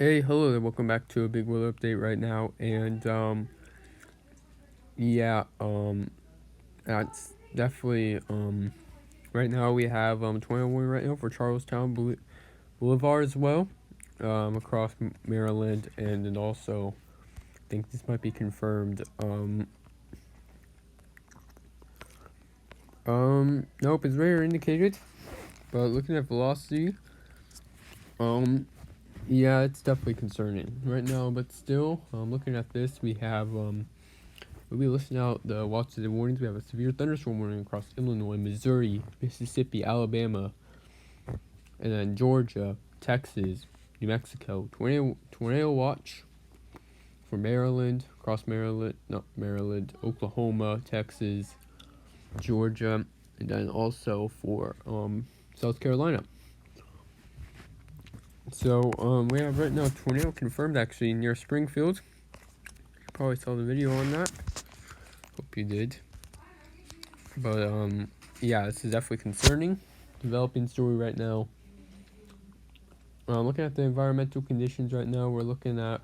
Hey, hello there. Welcome back to a big weather update right now. And yeah, that's definitely right now we have 21 right now for Charlestown Boulevard as well, across Maryland, and then also I think this might be confirmed. Nope, it's rare indicated, but looking at velocity, yeah, it's definitely concerning right now. But still, looking at this, we have we'll be listing out the watches and warnings. We have a severe thunderstorm warning across Illinois, Missouri, Mississippi, Alabama, and then Georgia, Texas, New Mexico. Tornado watch for Maryland, across Maryland, not Maryland, Oklahoma, Texas, Georgia, and then also for South Carolina. So we have right now tornado confirmed actually near Springfield. You probably saw the video on that. Hope you did. But yeah, this is definitely concerning. Developing story right now. Looking at the environmental conditions right now, we're looking at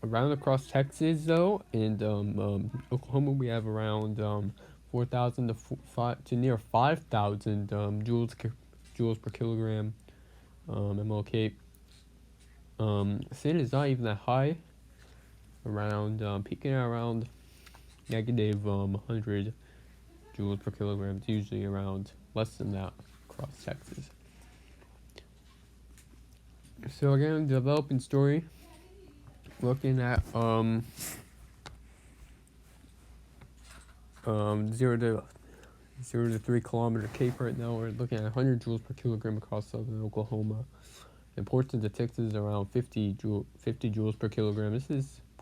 around across Texas though, and Oklahoma we have around 4,000 to near 5,000 joules per kilogram MLK. Sin is not even that high. Around peaking at around negative 100 joules per kilogram. It's usually around less than that across Texas. So again, developing story. Looking at 0 to 3 kilometer Cape right now. We're looking at 100 joules per kilogram across southern Oklahoma. And portions of Texas around 50 joules per kilogram.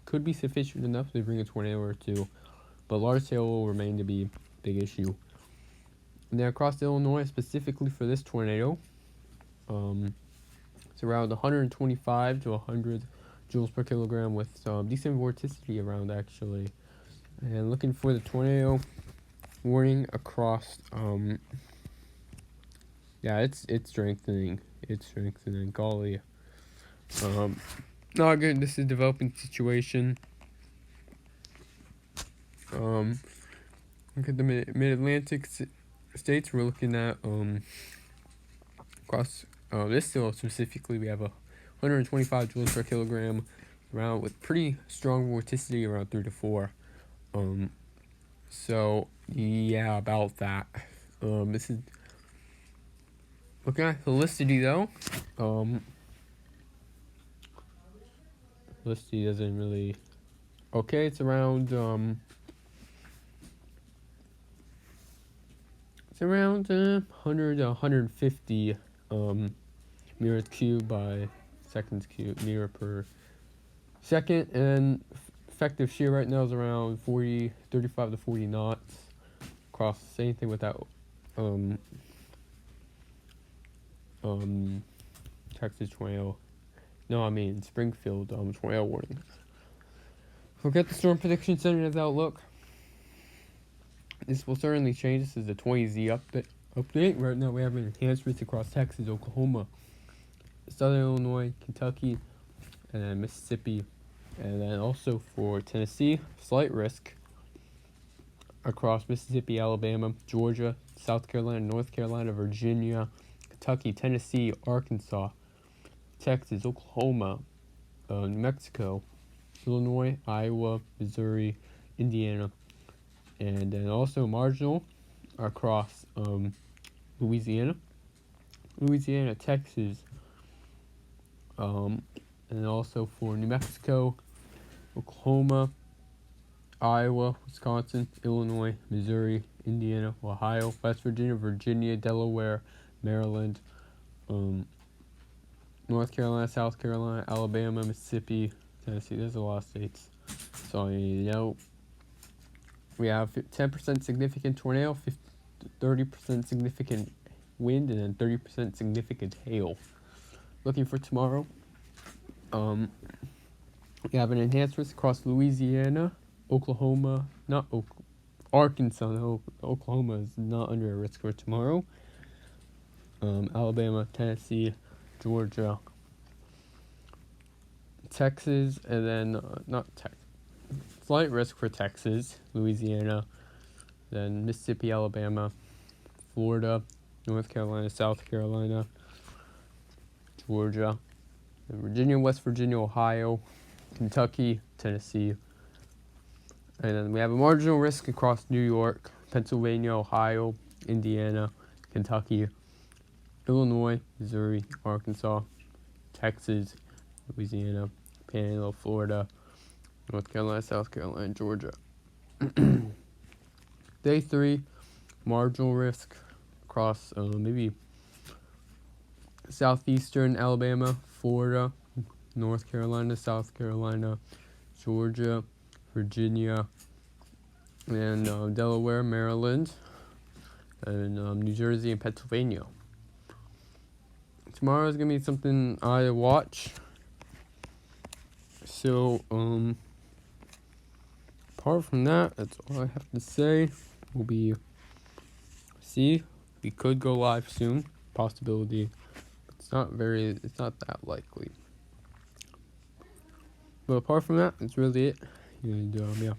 Could be sufficient enough to bring a tornado or two, but large scale will remain to be a big issue. And then across Illinois, specifically for this tornado, it's around 125 to 100 joules per kilogram with some decent vorticity around actually. And looking for the tornado warning across yeah, it's strengthening. Golly. Not good. This is a developing situation. Look at the mid-Atlantic states. We're looking at across this still specifically we have 125 joules per kilogram around with pretty strong vorticity around 3 to 4. So yeah, about that. This is looking at helicity though. Helicity doesn't really. Okay, it's around 100 to 150 meters cubed by seconds cubed meter per second, and effective shear right now is around 35 to 40 knots across. Same thing with that Texas tornado. No, I mean Springfield tornado warning. Look at the Storm Prediction Center's outlook. This will certainly change. This is the 20Z update. Right now we have enhancements across Texas, Oklahoma, Southern Illinois, Kentucky, and then Mississippi. And then also for Tennessee, slight risk across Mississippi, Alabama, Georgia, South Carolina, North Carolina, Virginia, Kentucky, Tennessee, Arkansas, Texas, Oklahoma, New Mexico, Illinois, Iowa, Missouri, Indiana, and then also marginal across Louisiana, Texas, and also for New Mexico, Oklahoma, Iowa, Wisconsin, Illinois, Missouri, Indiana, Ohio, West Virginia, Delaware, Maryland, North Carolina, South Carolina, Alabama, Mississippi, Tennessee. There's a lot of states. So you know, we have 10% significant tornado, 30% significant wind, and then 30% significant hail. Looking for tomorrow. We have an enhanced risk across Louisiana, Oklahoma, Arkansas. No, Oklahoma is not under a risk for tomorrow. Alabama, Tennessee, Georgia, Texas, and then not Texas. Slight risk for Texas, Louisiana, then Mississippi, Alabama, Florida, North Carolina, South Carolina, Georgia, then Virginia, West Virginia, Ohio, Kentucky, Tennessee. And then we have a marginal risk across New York, Pennsylvania, Ohio, Indiana, Kentucky, Illinois, Missouri, Arkansas, Texas, Louisiana, Panhandle, Florida, North Carolina, South Carolina, Georgia. Day 3, marginal risk across maybe southeastern Alabama, Florida, North Carolina, South Carolina, Georgia, Virginia, and Delaware, Maryland, and New Jersey and Pennsylvania. Tomorrow is going to be something I watch. So, apart from that, that's all I have to say. We could go live soon. Possibility. It's not that likely. But apart from that, that's really it. And, yeah.